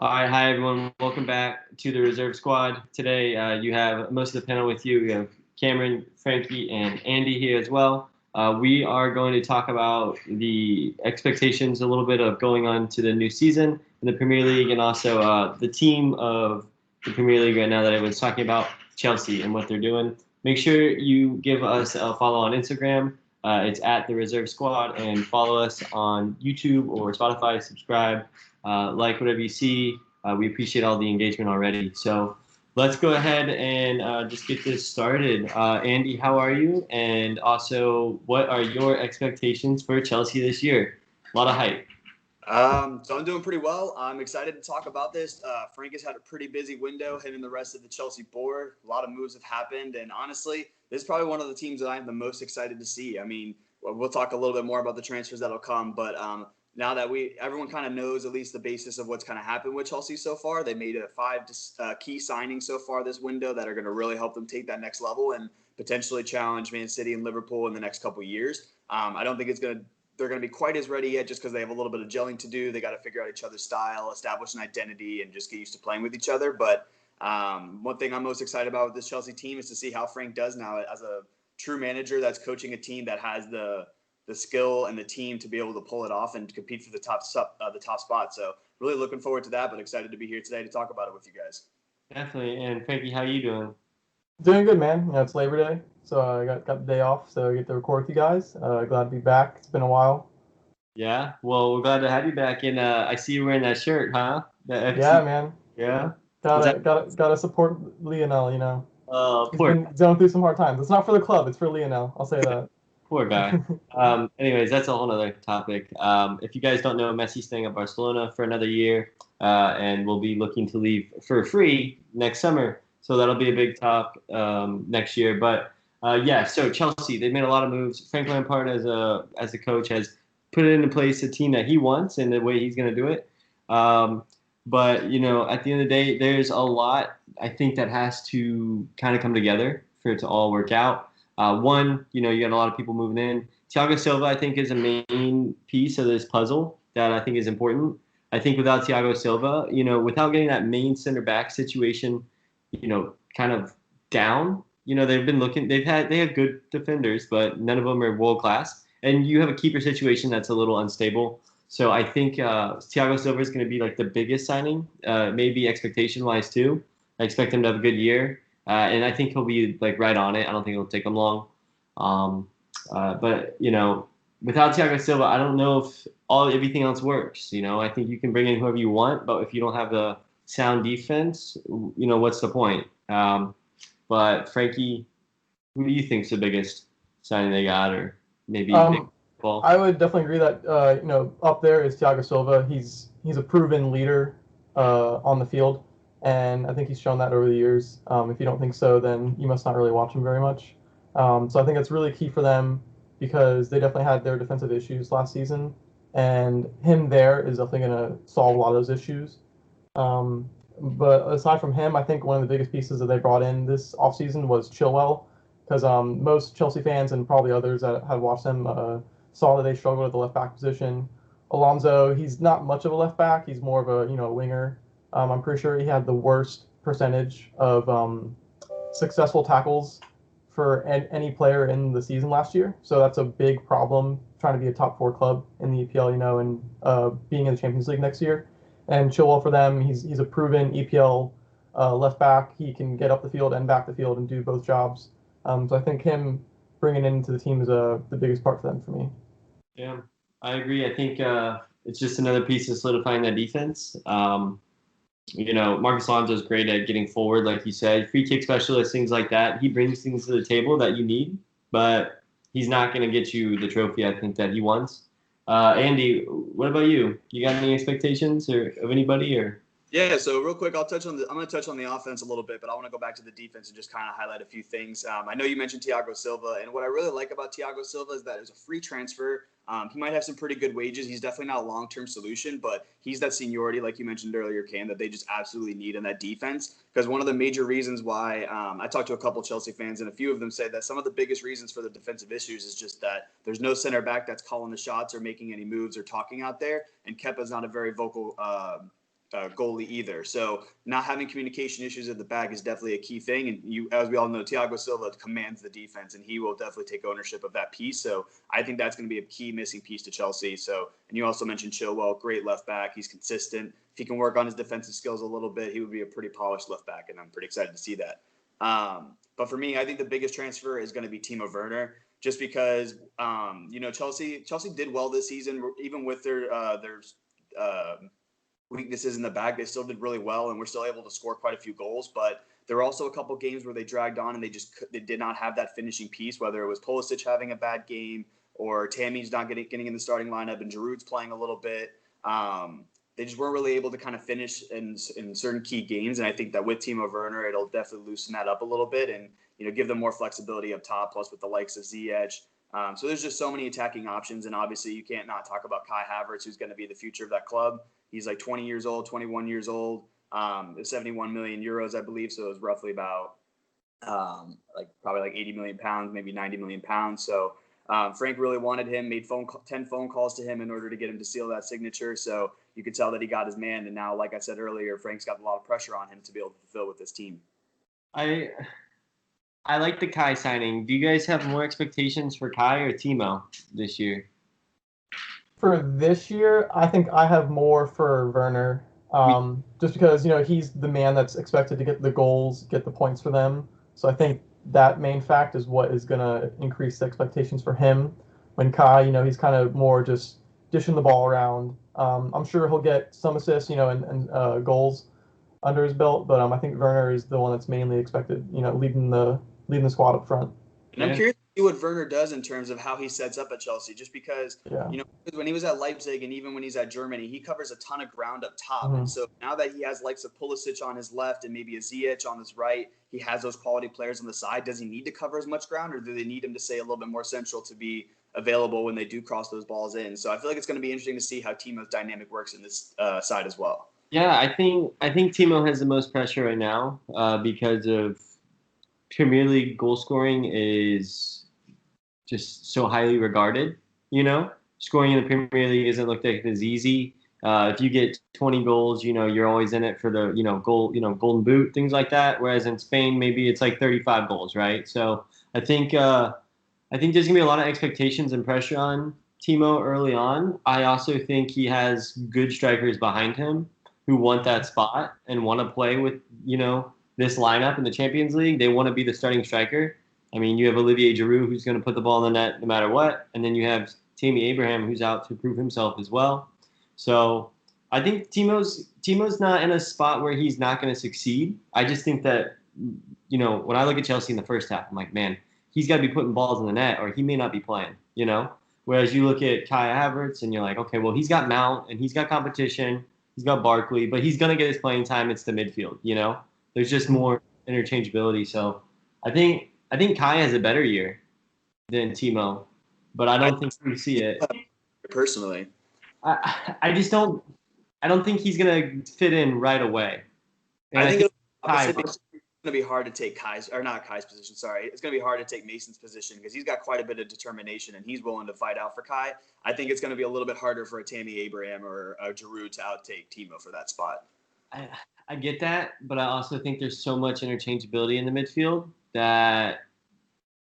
All right, hi everyone. Welcome back to the Reserve Squad. Today, you have most of the panel with you. We have Cameron, Frankie, and Andy here as well. We are going to talk about the expectations a little bit of going on to the new season in the Premier League, and also the team of the Premier League right now that I was talking about, Chelsea, and what they're doing. Make sure you give us a follow on Instagram. It's at the Reserve Squad, and follow us on YouTube or Spotify. Subscribe, like whatever you see. We appreciate all the engagement already. So let's go ahead and just get this started. Andy, how are you? And also, what are your expectations for Chelsea this year? A lot of hype. So I'm doing pretty well. I'm excited to talk about this. Frank has had a pretty busy window, him and the rest of the Chelsea board. A lot of moves have happened, and honestly, this is probably one of the teams that I'm the most excited to see. I mean, we'll talk a little bit more about the transfers that'll come, but now that everyone kind of knows at least the basis of what's kind of happened with Chelsea so far, they made five key signings so far this window that are going to really help them take that next level and potentially challenge Man City and Liverpool in the next couple of years. I don't think they're going to be quite as ready yet just because they have a little bit of gelling to do. They got to figure out each other's style, establish an identity, and just get used to playing with each other. But one thing I'm most excited about with this Chelsea team is to see how Frank does now as a true manager that's coaching a team that has the skill and the team to be able to pull it off and compete for the top spot. So really looking forward to that, but excited to be here today to talk about it with you guys. Definitely. And Frankie, how you doing? Doing good, man. It's Labor Day, so I got the day off, so I get to record with you guys. Glad to be back. It's been a while. Yeah. Well, we're glad to have you back. And I see you wearing that shirt, huh? The FC. Yeah, man. Yeah. Was that? Gotta support Lionel. He's Poor been going through some hard times. It's not for the club. It's for Lionel. I'll say that. Poor guy. Anyways, that's a whole other topic. If you guys don't know, Messi's staying at Barcelona for another year, and will be looking to leave for free next summer. So that'll be a big top next year. But yeah, so Chelsea, they've made a lot of moves. Frank Lampard, as a coach, has put into place a team that he wants and the way he's going to do it. But at the end of the day, there's a lot I think that has to kind of come together for it to all work out. One, you got a lot of people moving in. Thiago Silva, I think, is a main piece of this puzzle that I think is important. I think without Thiago Silva, without getting that main center back situation, kind of down, they've been looking. They have good defenders, but none of them are world class. And you have a keeper situation that's a little unstable. So I think Thiago Silva is going to be like the biggest signing, maybe expectation wise too. I expect him to have a good year. And I think he'll be like right on it. I don't think it'll take him long. But without Thiago Silva, I don't know if everything else works. I think you can bring in whoever you want, but if you don't have the sound defense, what's the point? But Frankie, who do you think's the biggest signing they got, or maybe big ball? I would definitely agree that up there is Thiago Silva. He's a proven leader on the field. And I think he's shown that over the years. If you don't think so, then you must not really watch him very much. So I think it's really key for them because they definitely had their defensive issues last season. And him there is definitely going to solve a lot of those issues. But aside from him, I think one of the biggest pieces that they brought in this offseason was Chilwell. Because most Chelsea fans and probably others that have watched them saw that they struggled at the left back position. Alonso, he's not much of a left back. He's more of a winger. I'm pretty sure he had the worst percentage of successful tackles for any player in the season last year. So that's a big problem trying to be a top 4 club in the EPL, and being in the Champions League next year. And Chilwell for them, he's a proven EPL left back. He can get up the field and back the field and do both jobs. So I think him bringing into the team is the biggest part for them for me. Yeah, I agree. I think it's just another piece of solidifying that defense. Marcus Alonso is great at getting forward, like you said, free kick specialist, things like that. He brings things to the table that you need, but he's not going to get you the trophy I think that he wants. Andy, what about you? You got any expectations of anybody or? Yeah, so real quick, I'm going to touch on the offense a little bit, but I want to go back to the defense and just kind of highlight a few things. I know you mentioned Thiago Silva, and what I really like about Thiago Silva is that it's a free transfer. He might have some pretty good wages. He's definitely not a long-term solution, but he's that seniority, like you mentioned earlier, Cam, that they just absolutely need in that defense. Because one of the major reasons why I talked to a couple Chelsea fans, and a few of them say that some of the biggest reasons for the defensive issues is just that there's no center back that's calling the shots or making any moves or talking out there, and Kepa's not a very vocal goalie either. So not having communication issues at the back is definitely a key thing. And as we all know, Thiago Silva commands the defense, and he will definitely take ownership of that piece. So I think that's going to be a key missing piece to Chelsea. So, and you also mentioned Chilwell, great left back. He's consistent. If he can work on his defensive skills a little bit, he would be a pretty polished left back, and I'm pretty excited to see that. But for me, I think the biggest transfer is going to be Timo Werner, just because Chelsea did well this season, even with their weaknesses in the back. They still did really well, and we're still able to score quite a few goals. But there were also a couple games where they dragged on and they did not have that finishing piece, whether it was Pulisic having a bad game or Tammy's not getting in the starting lineup and Giroud's playing a little bit. They just weren't really able to kind of finish in certain key games. And I think that with Timo Werner, it'll definitely loosen that up a little bit and give them more flexibility up top, plus with the likes of Ziyech. So there's just so many attacking options. And obviously you can't not talk about Kai Havertz, who's going to be the future of that club. He's like 20 years old, 21 years old, 71 million euros, I believe. So it was roughly about probably like 80 million pounds, maybe 90 million pounds. So Frank really wanted him, made 10 phone calls to him in order to get him to seal that signature. So you could tell that he got his man. And now, like I said earlier, Frank's got a lot of pressure on him to be able to fulfill with this team. I like the Kai signing. Do you guys have more expectations for Kai or Timo this year? For this year, I think I have more for Werner, just because he's the man that's expected to get the goals, get the points for them. So I think that main fact is what is going to increase the expectations for him. When Kai, he's kind of more just dishing the ball around. I'm sure he'll get some assists, and goals under his belt, but I think Werner is the one that's mainly expected, leading the squad up front. And I'm curious to see what Werner does in terms of how he sets up at Chelsea, just because, when he was at Leipzig and even when he's at Germany, he covers a ton of ground up top. Mm-hmm. And so now that he has likes of Pulisic on his left and maybe a Ziyech on his right, he has those quality players on the side. Does he need to cover as much ground, or do they need him to stay a little bit more central to be available when they do cross those balls in? So I feel like it's going to be interesting to see how Timo's dynamic works in this side as well. Yeah, I think Timo has the most pressure right now because of Premier League goal scoring is just so highly regarded. Scoring in the Premier League isn't looked at as easy. If you get 20 goals, you're always in it for the goal, golden boot, things like that. Whereas in Spain, maybe it's like 35 goals, right? So I think there's gonna be a lot of expectations and pressure on Timo early on. I also think he has good strikers behind him who want that spot and want to play with, this lineup in the Champions League. They want to be the starting striker. I mean, you have Olivier Giroud, who's going to put the ball in the net no matter what. And then you have Tammy Abraham, who's out to prove himself as well. So I think Timo's not in a spot where he's not going to succeed. I just think that, when I look at Chelsea in the first half, I'm like, man, he's got to be putting balls in the net or he may not be playing, Whereas you look at Kai Havertz and you're like, okay, well, he's got Mount and he's got competition. He's got Barkley, but he's going to get his playing time. It's the midfield, There's just more interchangeability. So I think Kai has a better year than Timo, but I don't think we see it. Personally. I just don't think he's going to fit in right away. And I think it's going to be hard to take Kai's position. Sorry. It's going to be hard to take Mason's position because he's got quite a bit of determination and he's willing to fight out for Kai. I think it's going to be a little bit harder for a Tammy Abraham or a Giroud to outtake Timo for that spot. I get that, but I also think there's so much interchangeability in the midfield that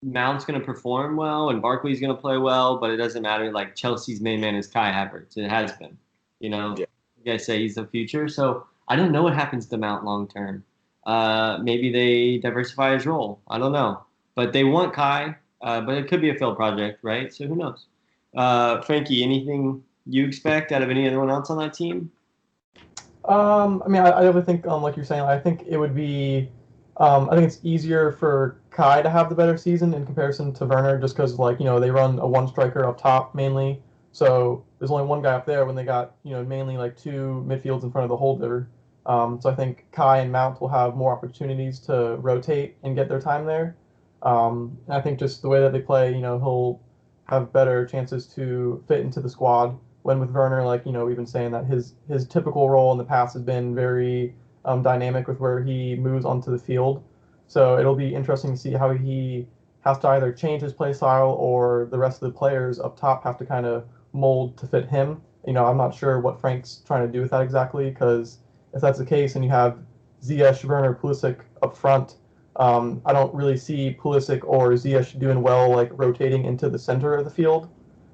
Mount's going to perform well and Barkley's going to play well, but it doesn't matter. Like Chelsea's main man is Kai Havertz. It has been, You guys say he's the future. So I don't know what happens to Mount long term. Maybe they diversify his role. I don't know. But they want Kai, but it could be a failed project, right? So who knows? Frankie, anything you expect out of anyone else on that team? I definitely think, like you're saying, I think it would be, I think it's easier for Kai to have the better season in comparison to Werner, just because, they run a one striker up top mainly. So there's only one guy up there when they got, mainly like two midfields in front of the holder. So I think Kai and Mount will have more opportunities to rotate and get their time there. And I think just the way that they play, he'll have better chances to fit into the squad. When with Werner, we've been saying that his typical role in the past has been very dynamic with where he moves onto the field. So it'll be interesting to see how he has to either change his play style or the rest of the players up top have to kind of mold to fit him. I'm not sure what Frank's trying to do with that exactly because if that's the case, and you have Ziyech, Werner, Pulisic up front, I don't really see Pulisic or Ziyech doing well like rotating into the center of the field,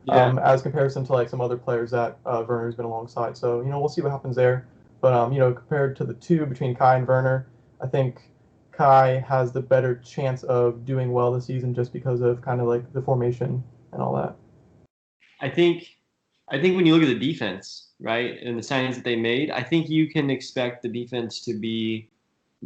Yeah. as comparison to like some other players that Werner's been alongside. So we'll see what happens there. But compared to the two between Kai and Werner, I think Kai has the better chance of doing well this season just because of kind of like the formation and all that. I think when you look at the defense, right, and the signings that they made, I think you can expect the defense to be,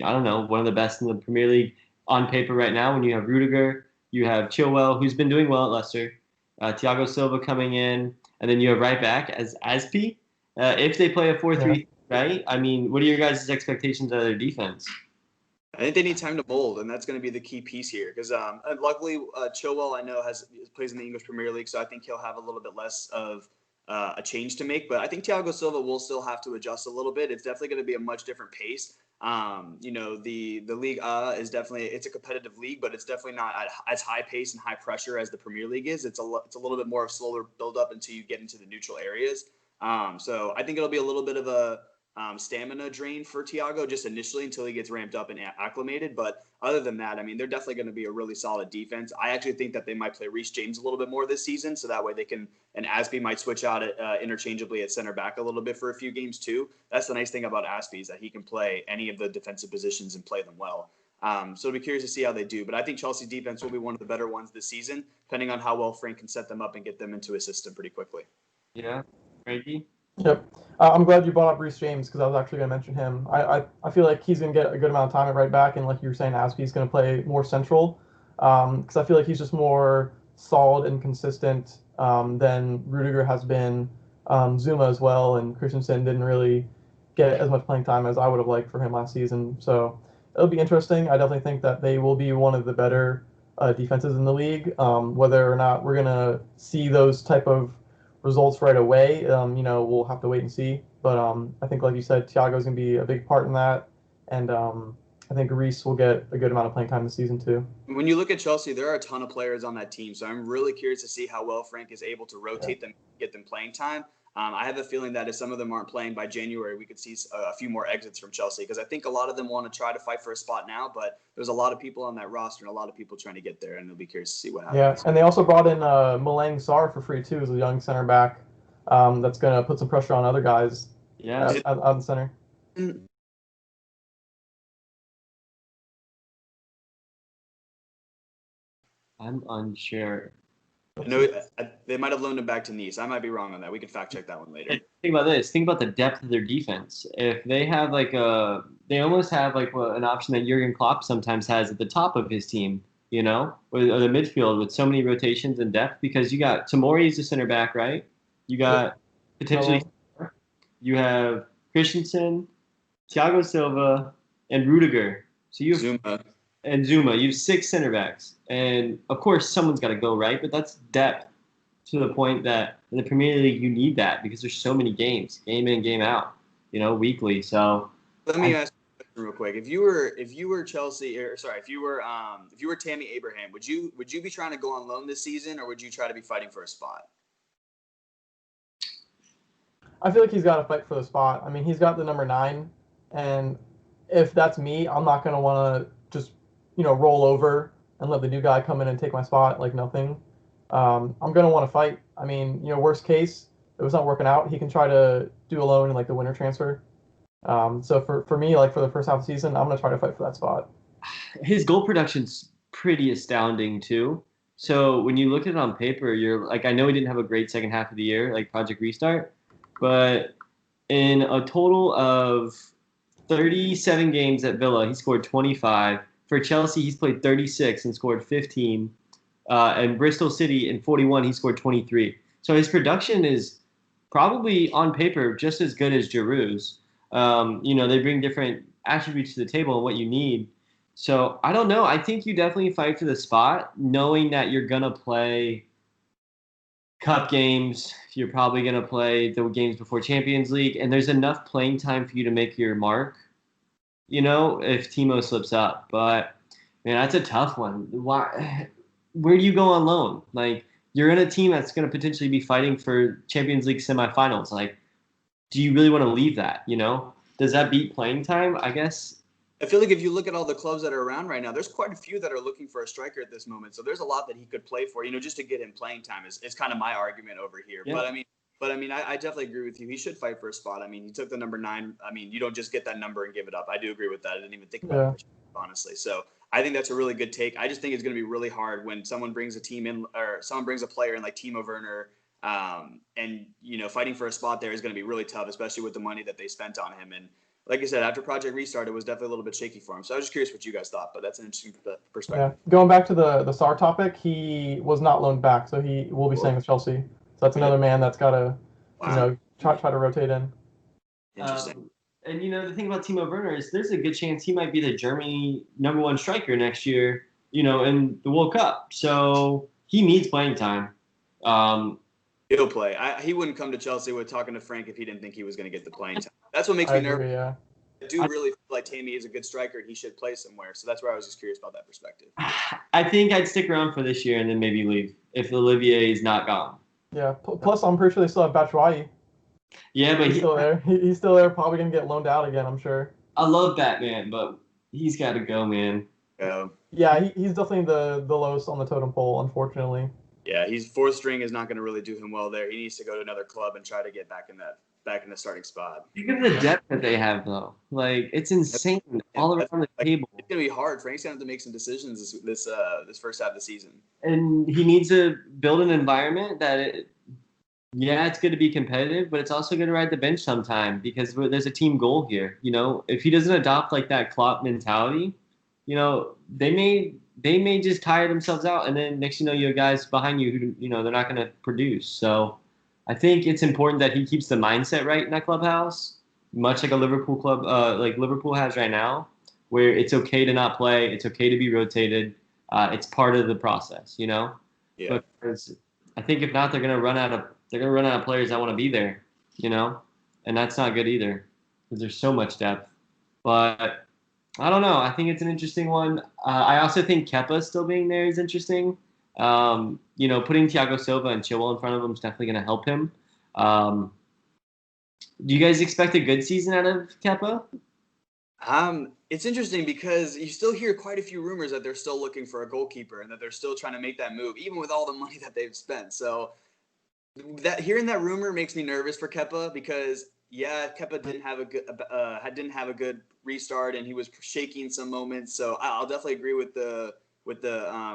I don't know, one of the best in the Premier League on paper right now. When you have Rudiger, you have Chilwell, who's been doing well at Leicester, Thiago Silva coming in, and then you have right back as Aspi. If they play a 4-3, right? I mean, what are your guys' expectations of their defense? I think they need time to mold, and that's going to be the key piece here. Because luckily, Chilwell I know plays in the English Premier League, so I think he'll have a little bit less of a change to make. But I think Thiago Silva will still have to adjust a little bit. It's definitely going to be a much different pace. The league is definitely, it's a competitive league, but it's definitely not at as high pace and high pressure as the Premier League is. It's a little bit more of slower build up until you get into the neutral areas. So I think it'll be a little bit of a stamina drain for Thiago just initially until he gets ramped up and acclimated. But other than that, I mean, they're definitely going to be a really solid defense. I actually think that they might play Reece James a little bit more this season, so that way they can, and Aspie might switch out interchangeably at center back a little bit for a few games too. That's the nice thing about Aspie, is that he can play any of the defensive positions and play them well. So I'll be curious to see how they do. But I think Chelsea's defense will be one of the better ones this season, depending on how well Frank can set them up and get them into his system pretty quickly. Yeah, Frankie? Yep. I'm glad you brought up Reece James because I was actually going to mention him. I feel like he's going to get a good amount of time at right back, and like you were saying, Aspie's going to play more central because I feel like he's just more solid and consistent than Rudiger has been. Zuma as well, and Christensen didn't really get as much playing time as I would have liked for him last season. So it'll be interesting. I definitely think that they will be one of the better defenses in the league. Whether or not we're going to see those type of results right away, we'll have to wait and see. But I think, like you said, Thiago's going to be a big part in that. And I think Reece will get a good amount of playing time this season, too. When you look at Chelsea, there are a ton of players on that team. So I'm really curious to see how well Frank is able to rotate them, get them playing time. I have a feeling that if some of them aren't playing by January, we could see a few more exits from Chelsea, because I think a lot of them want to try to fight for a spot now, but there's a lot of people on that roster and a lot of people trying to get there, and they'll be curious to see what happens. Yeah, and they also brought in Malang Sarr for free, too, as a young center back that's going to put some pressure on other guys at the center. I'm unsure. I know they might have loaned him back to Nice. I might be wrong on that. We can fact check that one later. Think about this. Think about the depth of their defense. If they have they almost have an option that Jurgen Klopp sometimes has at the top of his team, or the midfield with so many rotations and depth, because you got Tomori's the center back, right? You got potentially, you have Christensen, Thiago Silva, and Rudiger. So you have Zuma. And Zuma. You have 6 center backs. And, of course, someone's got to go, right? But that's depth to the point that in the Premier League you need that because there's so many games, game in, game out, weekly. So let me ask you a question real quick. If you were Chelsea, if you were Tammy Abraham, would you be trying to go on loan this season, or would you try to be fighting for a spot? I feel like he's got to fight for the spot. I mean, he's got the number 9, and if that's me, I'm not going to want to just roll over and let the new guy come in and take my spot like nothing. I'm going to want to fight. I mean, worst case, if it's not working out, he can try to do a loan in the winter transfer. So for me, for the first half of the season, I'm going to try to fight for that spot. His goal production's pretty astounding too. So when you look at it on paper, you're I know he didn't have a great second half of the year, Project Restart, but in a total of 37 games at Villa, he scored 25. For Chelsea, he's played 36 and scored 15. And Bristol City, in 41, he scored 23. So his production is probably, on paper, just as good as Giroud's. They bring different attributes to the table and what you need. So I don't know. I think you definitely fight for the spot, knowing that you're going to play cup games. You're probably going to play the games before Champions League. And there's enough playing time for you to make your mark, if Timo slips up. But, man, that's a tough one. Where do you go on loan? You're in a team that's going to potentially be fighting for Champions League semifinals. Do you really want to leave that, does that beat playing time? I guess. I feel like if you look at all the clubs that are around right now, there's quite a few that are looking for a striker at this moment. So there's a lot that he could play for, just to get him playing time is kind of my argument over here. Yeah. I definitely agree with you. He should fight for a spot. I mean, he took the number 9. I mean, you don't just get that number and give it up. I do agree with that. I didn't even think about it, honestly. So I think that's a really good take. I just think it's going to be really hard when someone brings a team in or someone brings a player in like Timo Werner. And fighting for a spot there is going to be really tough, especially with the money that they spent on him. And like I said, after Project Restart, it was definitely a little bit shaky for him. So I was just curious what you guys thought, but that's an interesting perspective. Yeah, going back to the Sar topic, he was not loaned back, so he will be staying with Chelsea. So that's another man that's got to, try to rotate in. Interesting. And the thing about Timo Werner is there's a good chance he might be the Germany #1 striker next year, in the World Cup. So he needs playing time. He'll play. He wouldn't come to Chelsea with talking to Frank if he didn't think he was going to get the playing time. That's what makes me nervous. Yeah. I do really feel like Tammy is a good striker and he should play somewhere. So that's where I was just curious about that perspective. I think I'd stick around for this year and then maybe leave if Olivier is not gone. Yeah. Plus, I'm pretty sure they still have Batshuayi. Yeah, but he's still there. He's still there. Probably gonna get loaned out again, I'm sure. I love Batman, but he's got to go, man. Yeah, he's definitely the lowest on the totem pole, unfortunately. Yeah, he's 4th string is not going to really do him well there. He needs to go to another club and try to get back in the starting spot. Think of the depth that they have, though. Like, it's insane all around the table. It's going to be hard. Frank's going to have to make some decisions this first half of the season. And he needs to build an environment that, it's good to be competitive, but it's also good to ride the bench sometime because there's a team goal here. If he doesn't adopt like that Klopp mentality, they may just tire themselves out, and then next you have guys behind you who they're not going to produce. So I think it's important that he keeps the mindset right in that clubhouse, much like a Liverpool club, like Liverpool has right now, where it's okay to not play, it's okay to be rotated, it's part of the process, Yeah. Because I think if not, they're going to run out of players that want to be there, and that's not good either because there's so much depth. But I don't know. I think it's an interesting one. I also think Kepa still being there is interesting. Putting Thiago Silva and Chilwell in front of him is definitely going to help him. Do you guys expect a good season out of Kepa? It's interesting because you still hear quite a few rumors that they're still looking for a goalkeeper and that they're still trying to make that move, even with all the money that they've spent. So hearing that rumor makes me nervous for Kepa because Kepa didn't have a good restart and he was shaky in some moments. So I'll definitely agree with the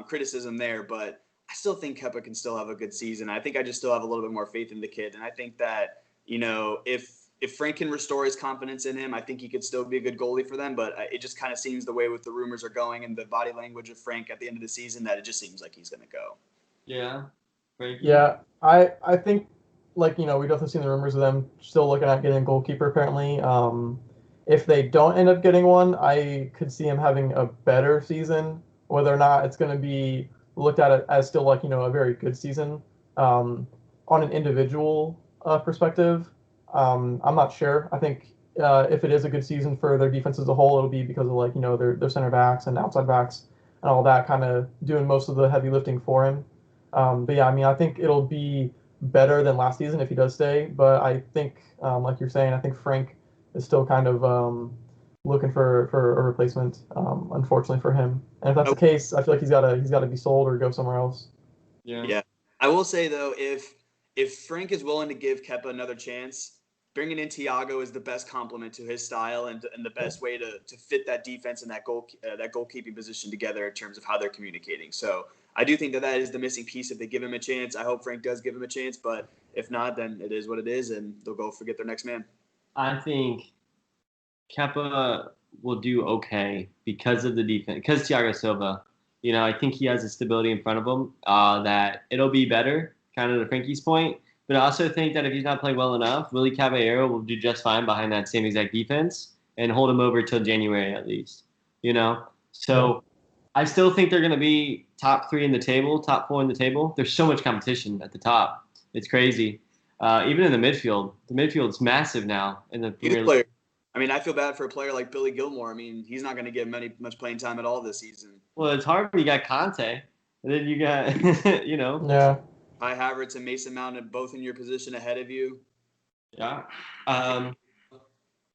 criticism there, but I still think Kepa can still have a good season. I think I just still have a little bit more faith in the kid, and I think that if Frank can restore his confidence in him, I think he could still be a good goalie for them. But it just kind of seems the way with the rumors are going and the body language of Frank at the end of the season that it just seems like he's going to go. Yeah. Frankie? Yeah, I think we've definitely seen the rumors of them still looking at getting a goalkeeper apparently. If they don't end up getting one, I could see him having a better season. Whether or not it's going to be looked at as still a very good season on an individual perspective, I'm not sure. I think if it is a good season for their defense as a whole, it'll be because of their center backs and outside backs and all that kind of doing most of the heavy lifting for him. But yeah, I think it'll be better than last season if he does stay. But I think, like you're saying, I think Frank is still kind of looking for a replacement, unfortunately for him. And if that's the case, I feel like he's got to be sold or go somewhere else. Yeah. I will say though, if Frank is willing to give Kepa another chance, bringing in Thiago is the best complement to his style and the best way to fit that defense and that goalkeeping position together in terms of how they're communicating. So I do think that is the missing piece if they give him a chance. I hope Frank does give him a chance, but if not, then it is what it is, and they'll go get their next man. I think Kepa will do okay because of the defense, because Thiago Silva. I think he has a stability in front of him that it'll be better, kind of to Frankie's point. But I also think that if he's not playing well enough, Willy Caballero will do just fine behind that same exact defense and hold him over till January at least. So I still think they're going to be top 3 in the table, top 4 in the table. There's so much competition at the top. It's crazy. Even in the midfield. The midfield's massive now in the Premier League. I feel bad for a player like Billy Gilmore. He's not going to get much playing time at all this season. Well, it's hard when you got Conte, and then you got, Yeah. Kai Havertz and Mason Mount both in your position ahead of you. Yeah.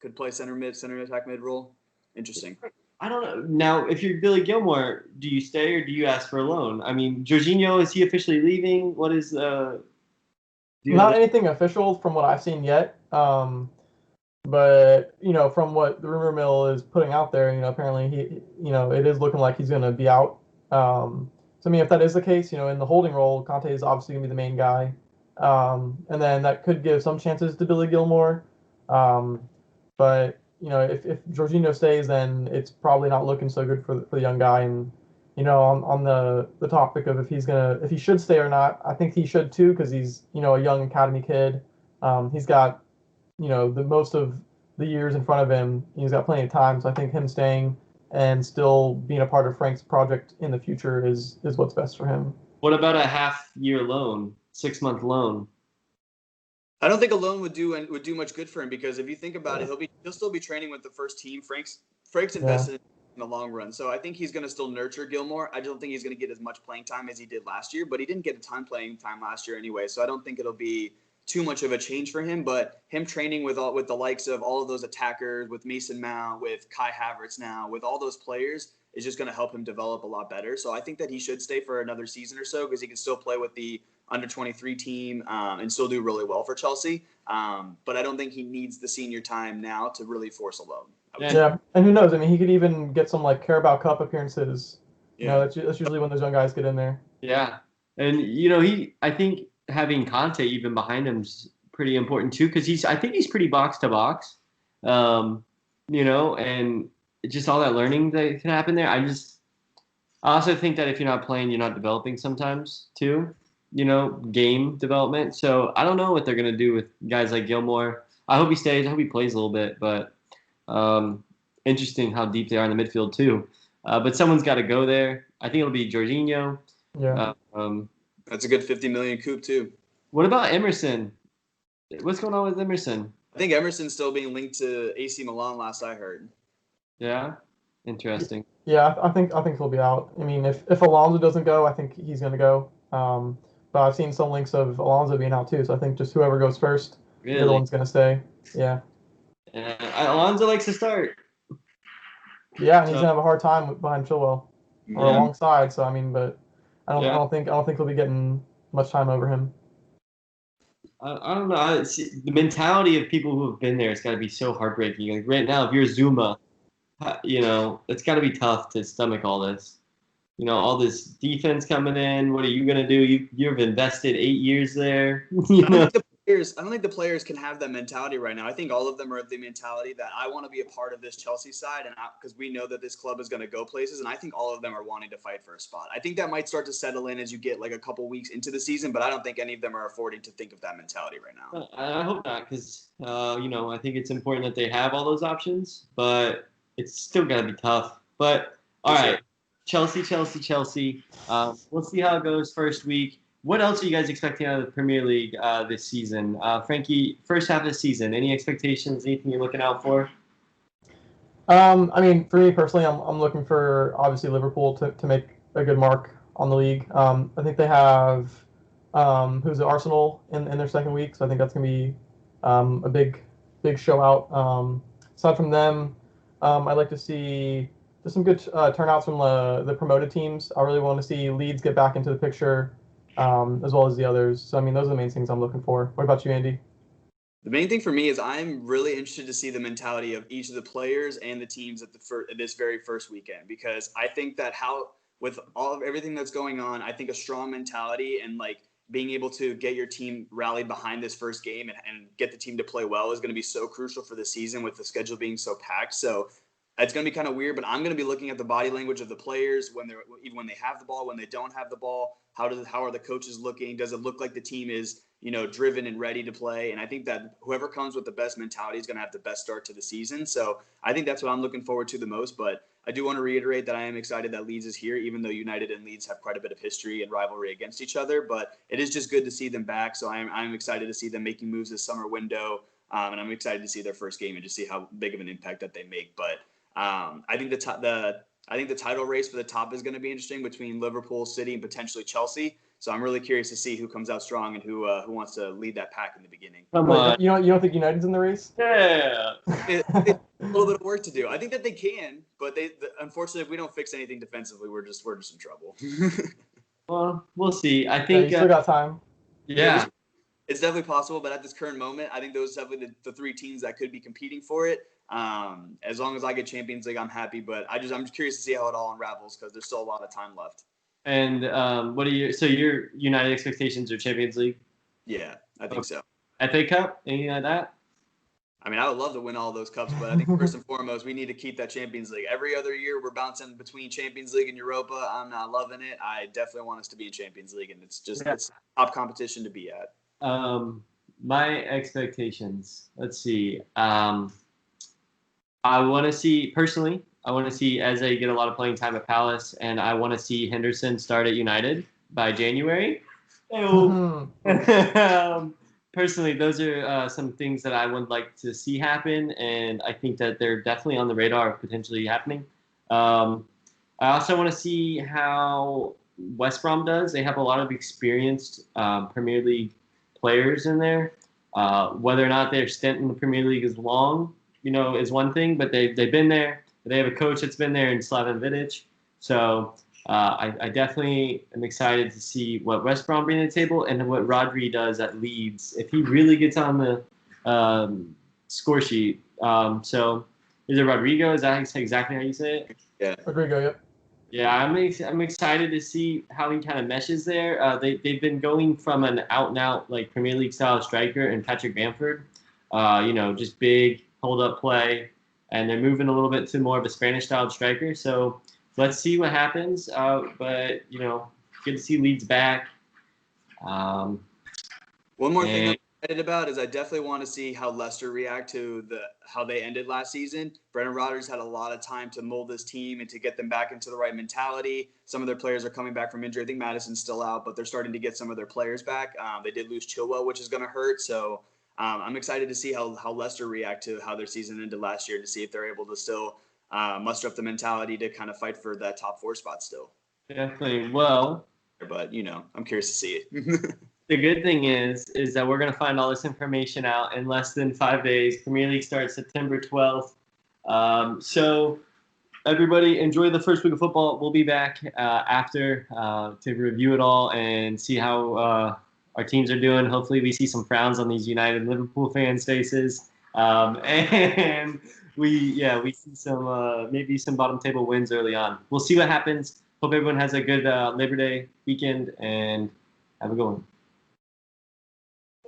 Could play center attack mid role. Interesting. I don't know. Now, if you're Billy Gilmore, do you stay or do you ask for a loan? I mean, Jorginho, is he officially leaving? What is Not anything official from what I've seen yet. But from what the rumor mill is putting out there, apparently it is looking like he's going to be out. So I mean, if that is the case, in the holding role, Conte is obviously going to be the main guy, and then that could give some chances to Billy Gilmore. But if Jorginho stays, then it's probably not looking so good for the young guy. And on the topic of if he should stay or not, I think he should too, because he's a young academy kid. He's got the most of the years in front of him. He's got plenty of time, so I think him staying and still being a part of Frank's project in the future is what's best for him. What about a half-year loan, 6-month loan? I don't think a loan would do much good for him, because if you think about it, he'll still be training with the first team. Frank's invested in the long run, so I think he's going to still nurture Gilmore. I don't think he's going to get as much playing time as he did last year, but he didn't get a ton playing time last year anyway, so I don't think it'll be too much of a change for him. But him training with the likes of all of those attackers, with Mason Mount, with Kai Havertz now, with all those players, is just going to help him develop a lot better. So I think that he should stay for another season or so, because he can still play with the under-23 team and still do really well for Chelsea. But I don't think he needs the senior time now to really force a loan. Yeah, and who knows? I mean, he could even get some Carabao Cup appearances. That's usually when those young guys get in there. Yeah, and I think having Conte even behind him is pretty important too, because I think he's pretty box to box, and just all that learning that can happen there. I also think that if you're not playing, you're not developing sometimes too, game development. So I don't know what they're going to do with guys like Gilmore. I hope he stays. I hope he plays a little bit, but interesting how deep they are in the midfield too. But someone's got to go there. I think it'll be Jorginho. Yeah. That's a good 50 million coup too. What about Emerson? What's going on with Emerson? I think Emerson's still being linked to AC Milan, last I heard. Yeah, interesting. Yeah, I think he'll be out. I mean, if Alonso doesn't go, I think he's going to go. But I've seen some links of Alonso being out too, so I think just whoever goes first, the other one's going to stay. Yeah. Alonso likes to start. Yeah, and he's gonna have a hard time behind Chilwell or alongside. So I mean, but I don't think he'll be getting much time over him. I don't know. The mentality of people who have been there, it's got to be so heartbreaking. Like right now, if you're Zuma, it's got to be tough to stomach all this. All this defense coming in. What are you gonna do? You've invested 8 years there. I don't think the players can have that mentality right now. I think all of them are of the mentality that I want to be a part of this Chelsea side, and because we know that this club is going to go places, and I think all of them are wanting to fight for a spot. I think that might start to settle in as you get a couple weeks into the season, but I don't think any of them are affording to think of that mentality right now. I hope not, because I think it's important that they have all those options, but it's still got to be tough. But all right, Chelsea. We'll see how it goes first week. What else are you guys expecting out of the Premier League this season? Frankie, first half of the season, any expectations, anything you're looking out for? I mean, for me personally, I'm looking for, obviously, Liverpool to make a good mark on the league. I think they have Arsenal in their second week, so I think that's going to be a big show out. Aside from them, I'd like to see just some good turnouts from the promoted teams. I really want to see Leeds get back into the picture, as well as the others. So, I mean, those are the main things I'm looking for. What about you, Andy? The main thing for me is I'm really interested to see the mentality of each of the players and the teams at this very first weekend, because I think that with everything that's going on, I think a strong mentality and being able to get your team rallied behind this first game and get the team to play well is going to be so crucial for the season, with the schedule being so packed. So it's going to be kind of weird, but I'm going to be looking at the body language of the players even when they have the ball, when they don't have the ball. How are the coaches looking? Does it look like the team is driven and ready to play? And I think that whoever comes with the best mentality is going to have the best start to the season. So I think that's what I'm looking forward to the most. But I do want to reiterate that I am excited that Leeds is here, even though United and Leeds have quite a bit of history and rivalry against each other. But it is just good to see them back. So I'm excited to see them making moves this summer window, and I'm excited to see their first game and just see how big of an impact that they make. But I think the title race for the top is going to be interesting between Liverpool, City, and potentially Chelsea. So I'm really curious to see who comes out strong and who wants to lead that pack in the beginning. Come on. You don't think United's in the race? Yeah. It's a little bit of work to do. I think that they can, but unfortunately, if we don't fix anything defensively, we're just in trouble. Well, we'll see. I Yeah, think. you still got time. Yeah. It's definitely possible, but at this current moment, I think those are definitely the three teams that could be competing for it. As long as I get Champions League, I'm happy. But I'm just curious to see how it all unravels because there's still a lot of time left. And what are your United expectations are Champions League? Yeah, I think so. FA Cup, anything like that? I mean, I would love to win all those cups, but I think first and foremost, we need to keep that Champions League. Every other year, we're bouncing between Champions League and Europa. I'm not loving it. I definitely want us to be in Champions League, and it's top competition to be at. My expectations. Let's see. I want to see personally. I want to see Eze get a lot of playing time at Palace, and I want to see Henderson start at United by January. Personally, those are some things that I would like to see happen, and I think that they're definitely on the radar of potentially happening. I also want to see how West Brom does. They have a lot of experienced Premier League players in there. Whether or not their stint in the Premier League is long, is one thing, but they've been there. They have a coach that's been there in Slaven Vidic. So I definitely am excited to see what West Brom bring to the table and what Rodri does at Leeds. If he really gets on the score sheet. So is it Rodrigo? Is that exactly how you say it? Yeah. Rodrigo, yep. Yeah, I'm excited to see how he kind of meshes there. They've been going from an out-and-out like Premier League style striker and Patrick Bamford, just big hold-up play, and they're moving a little bit to more of a Spanish-style striker. So let's see what happens. But good to see Leeds back. One more thing I'm excited about is I definitely want to see how Leicester react to how they ended last season. Brendan Rodgers had a lot of time to mold this team and to get them back into the right mentality. Some of their players are coming back from injury. I think Madison's still out, but they're starting to get some of their players back. They did lose Chilwell, which is going to hurt. So I'm excited to see how Leicester react to how their season ended last year, to see if they're able to still muster up the mentality to kind of fight for that top 4 spot still. Definitely. Well, but I'm curious to see it. The good thing is that we're going to find all this information out in less than 5 days. Premier League starts September 12th. So everybody enjoy the first week of football. We'll be back after to review it all and see how our teams are doing. Hopefully we see some frowns on these United and Liverpool fans' faces. And we see some maybe some bottom table wins early on. We'll see what happens. Hope everyone has a good Labor Day weekend and have a good one.